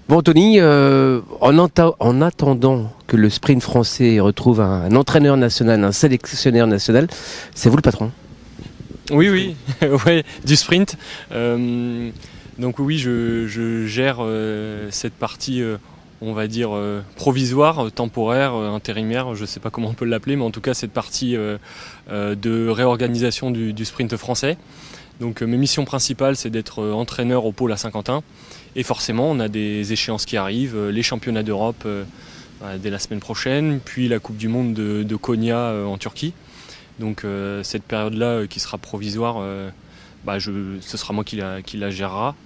Bon, Tony, en attendant que le sprint français retrouve un entraîneur national, un sélectionneur national, c'est vous le patron? Oui, oui, ouais, du sprint. Donc oui, je gère cette partie, on va dire, provisoire, temporaire, intérimaire, je ne sais pas comment on peut l'appeler, mais en tout cas cette partie de réorganisation du sprint français. Donc mes missions principales, c'est d'être entraîneur au pôle à Saint-Quentin. Et forcément, on a des échéances qui arrivent, les championnats d'Europe dès la semaine prochaine, puis la Coupe du Monde de Konya en Turquie. Donc cette période-là qui sera provisoire, ce sera moi qui la gérera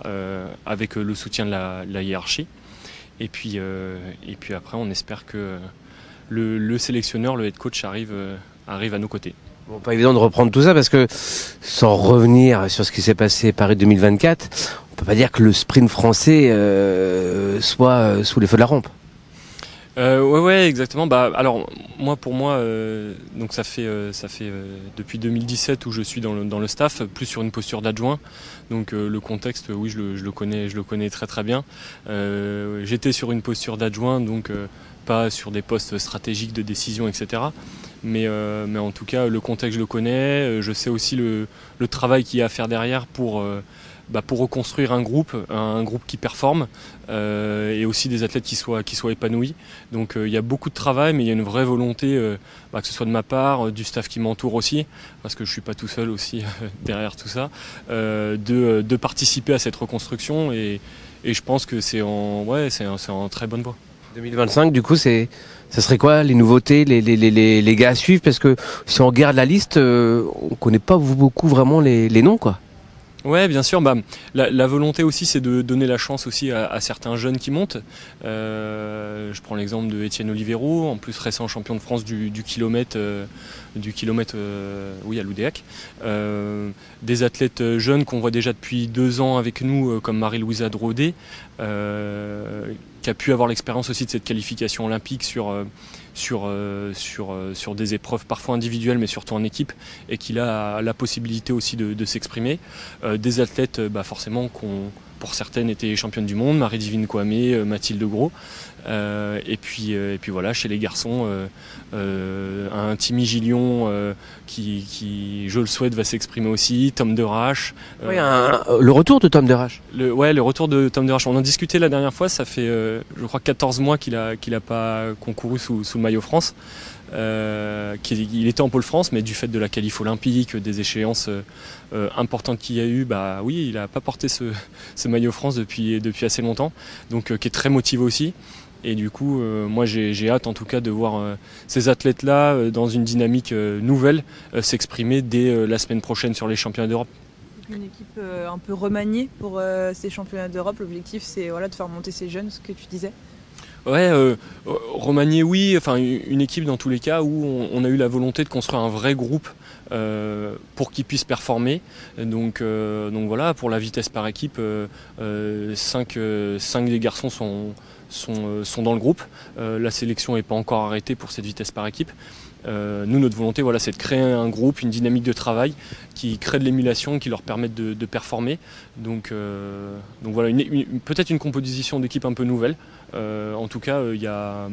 avec le soutien de la hiérarchie. Et puis après, on espère que le sélectionneur, le head coach arrive à nos côtés. Bon, pas évident de reprendre tout ça parce que, sans revenir sur ce qui s'est passé Paris 2024, on peut pas dire que le sprint français soit sous les feux de la rampe. Ouais, exactement. Alors pour moi, donc ça fait depuis 2017 où je suis dans le staff, plus sur une posture d'adjoint. Donc le contexte, oui, je le connais très très bien. J'étais sur une posture d'adjoint, donc pas sur des postes stratégiques de décision, etc. Mais en tout cas, le contexte, je le connais. Je sais aussi le travail qu'il y a à faire derrière pour reconstruire un groupe qui performe et aussi des athlètes qui soient épanouis. Donc il y a beaucoup de travail, mais il y a une vraie volonté, que ce soit de ma part, du staff qui m'entoure aussi, parce que je ne suis pas tout seul aussi derrière tout ça, de participer à cette reconstruction et je pense que c'est en très bonne voie. 2025, du coup, ça serait quoi les nouveautés, les gars à suivre? Parce que si on regarde la liste, on connaît pas beaucoup vraiment les noms, quoi. Ouais, bien sûr. La volonté aussi, c'est de donner la chance aussi à certains jeunes qui montent. Je prends l'exemple de Étienne Olivero, en plus récent champion de France du kilomètre, oui, à l'Oudéac. Des athlètes jeunes qu'on voit déjà depuis 2 ans avec nous, comme Marie-Louisa Drodet, qui a pu avoir l'expérience aussi de cette qualification olympique sur des épreuves parfois individuelles mais surtout en équipe, et qu'il a la possibilité aussi de s'exprimer. Des athlètes forcément pour certaines étaient championnes du monde, Marie-Divine Kwame, Mathilde Gros, et puis voilà, chez les garçons, un Timmy Gillion qui je le souhaite va s'exprimer aussi, Tom Derache. Oui, le retour de Tom Derache. Le retour de Tom Derache, on en discutait la dernière fois, ça fait je crois 14 mois qu'il a pas concouru sous le maillot France. Il était en pôle France, mais du fait de la qualif olympique, des échéances importantes qu'il y a eu, oui, il n'a pas porté ce maillot France depuis assez longtemps, donc qui est très motivé aussi. Et du coup, moi j'ai hâte en tout cas de voir ces athlètes-là dans une dynamique nouvelle s'exprimer dès la semaine prochaine sur les championnats d'Europe. Une équipe un peu remaniée pour ces championnats d'Europe. L'objectif, c'est de faire monter ces jeunes, ce que tu disais. Ouais, remanier, oui, enfin une équipe dans tous les cas où on a eu la volonté de construire un vrai groupe pour qu'ils puissent performer. Donc voilà, pour la vitesse par équipe, 5 des garçons sont dans le groupe. La sélection n'est pas encore arrêtée pour cette vitesse par équipe. Nous, notre volonté, c'est de créer un groupe, une dynamique de travail qui crée de l'émulation, qui leur permette de performer. Donc voilà, peut-être une composition d'équipe un peu nouvelle. En tout cas, il y a,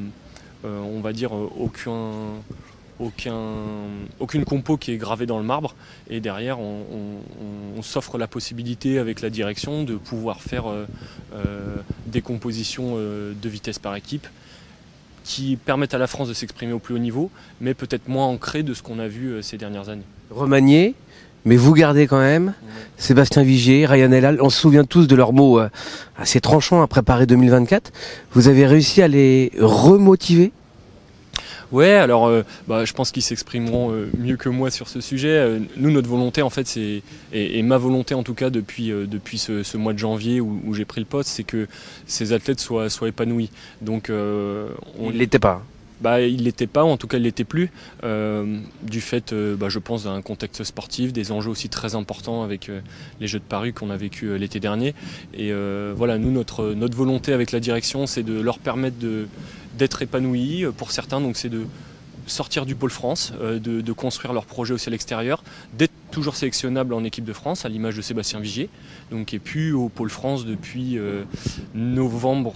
on va dire, aucune compo qui est gravée dans le marbre, et derrière on s'offre la possibilité avec la direction de pouvoir faire des compositions de vitesse par équipe qui permettent à la France de s'exprimer au plus haut niveau, mais peut-être moins ancré de ce qu'on a vu ces dernières années. Remanié, mais vous gardez quand même Sébastien Vigier, Ryan Elal, on se souvient tous de leurs mots assez tranchants à préparer 2024. Vous avez réussi à les remotiver? Ouais, alors je pense qu'ils s'exprimeront mieux que moi sur ce sujet. Nous, notre volonté, en fait, et ma volonté en tout cas depuis ce mois de janvier où j'ai pris le poste, c'est que ces athlètes soient épanouis. Donc, il l'était pas. Il ne l'était pas, ou en tout cas il ne l'était plus, du fait, je pense, d'un contexte sportif, des enjeux aussi très importants avec les Jeux de Paris qu'on a vécu l'été dernier. Et voilà, nous, notre volonté avec la direction, c'est de leur permettre d'être épanouis pour certains, donc c'est de sortir du pôle France, de construire leur projet aussi à l'extérieur, d'être toujours sélectionnable en équipe de France, à l'image de Sébastien Vigier, donc qui est plus au Pôle France depuis novembre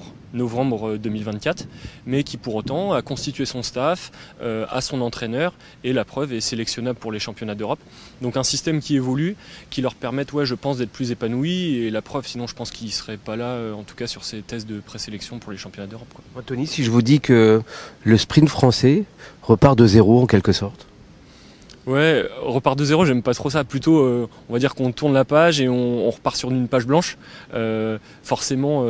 2024, mais qui pour autant a constitué son staff, a son entraîneur, et la preuve est sélectionnable pour les championnats d'Europe. Donc un système qui évolue, qui leur permet, je pense, d'être plus épanouis, et la preuve, sinon je pense qu'ils ne seraient pas là, en tout cas sur ces tests de présélection pour les championnats d'Europe. Anthony, si je vous dis que le sprint français repart de zéro en quelque sorte? Ouais, repart de zéro, j'aime pas trop ça. Plutôt, on va dire qu'on tourne la page et on repart sur une page blanche. Forcément,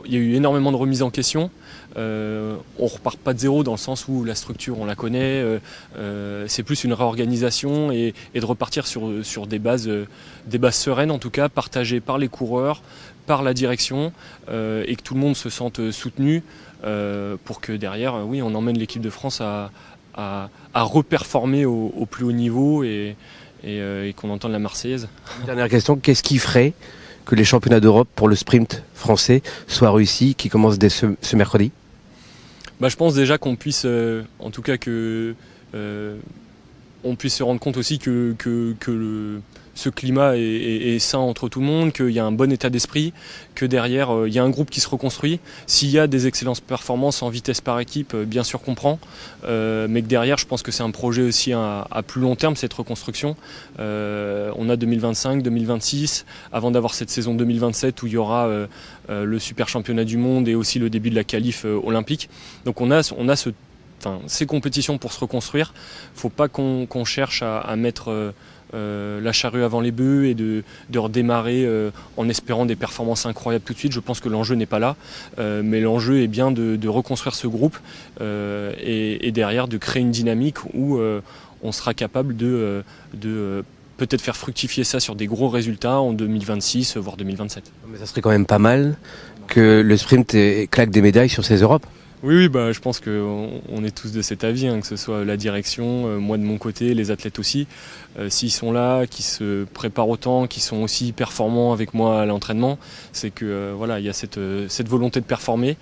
il y a eu énormément de remises en question. On repart pas de zéro dans le sens où la structure, on la connaît. C'est plus une réorganisation et de repartir sur des bases sereines, en tout cas, partagées par les coureurs, par la direction, et que tout le monde se sente soutenu pour que derrière, oui, on emmène l'équipe de France à reperformer au plus haut niveau et qu'on entende la Marseillaise. Dernière question, qu'est-ce qui ferait que les championnats d'Europe pour le sprint français soient réussis, qui commencent dès ce mercredi? Je pense déjà qu'on puisse, en tout cas on puisse se rendre compte aussi que ce climat est sain entre tout le monde, qu'il y a un bon état d'esprit, que derrière il y a un groupe qui se reconstruit. S'il y a des excellentes performances en vitesse par équipe, bien sûr qu'on prend, mais que derrière je pense que c'est un projet aussi à plus long terme, cette reconstruction. On a 2025, 2026, avant d'avoir cette saison 2027 où il y aura le super championnat du monde et aussi le début de la qualif olympique. Donc on a ces compétitions pour se reconstruire. Faut pas qu'on cherche à mettre la charrue avant les bœufs et de redémarrer en espérant des performances incroyables tout de suite. Je pense que l'enjeu n'est pas là, mais l'enjeu est bien de reconstruire ce groupe et derrière de créer une dynamique où on sera capable de peut-être faire fructifier ça sur des gros résultats en 2026, voire 2027. Mais ça serait quand même pas mal que le sprint claque des médailles sur ces Europes. Oui, je pense qu'on est tous de cet avis, que ce soit la direction, moi de mon côté, les athlètes aussi. S'ils sont là, qui se préparent autant, qui sont aussi performants avec moi à l'entraînement, c'est que il y a cette volonté de performer.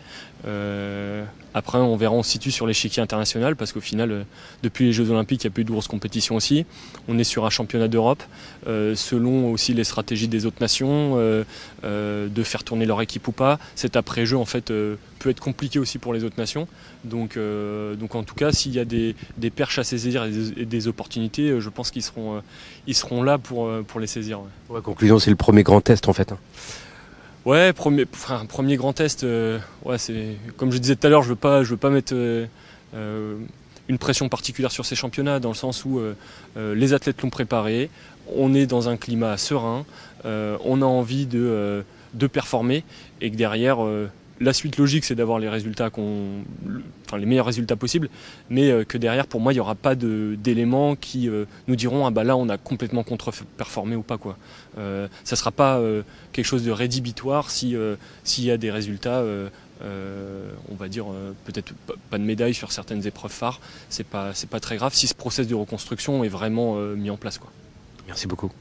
Après, on verra, on se situe sur l'échiquier international parce qu'au final, depuis les Jeux Olympiques, il y a plus de grosses compétitions aussi. On est sur un championnat d'Europe, selon aussi les stratégies des autres nations, de faire tourner leur équipe ou pas. Cet après-jeu, en fait, peut être compliqué aussi pour les autres nations. Donc en tout cas, s'il y a des perches à saisir et des opportunités, je pense qu'ils seront là pour les saisir. Ouais, conclusion, c'est le premier grand test en fait. Ouais, premier grand test. C'est comme je disais tout à l'heure, je veux pas mettre une pression particulière sur ces championnats, dans le sens où les athlètes l'ont préparé. On est dans un climat serein. On a envie de performer et que derrière. La suite logique, c'est d'avoir les les meilleurs résultats possibles, mais que derrière, pour moi, il n'y aura pas d'éléments qui nous diront là, on a complètement contre-performé ou pas, quoi. Ça sera pas quelque chose de rédhibitoire s'il y a des résultats, on va dire peut-être pas de médaille sur certaines épreuves phares. C'est pas très grave si ce process de reconstruction est vraiment mis en place, quoi. Merci beaucoup.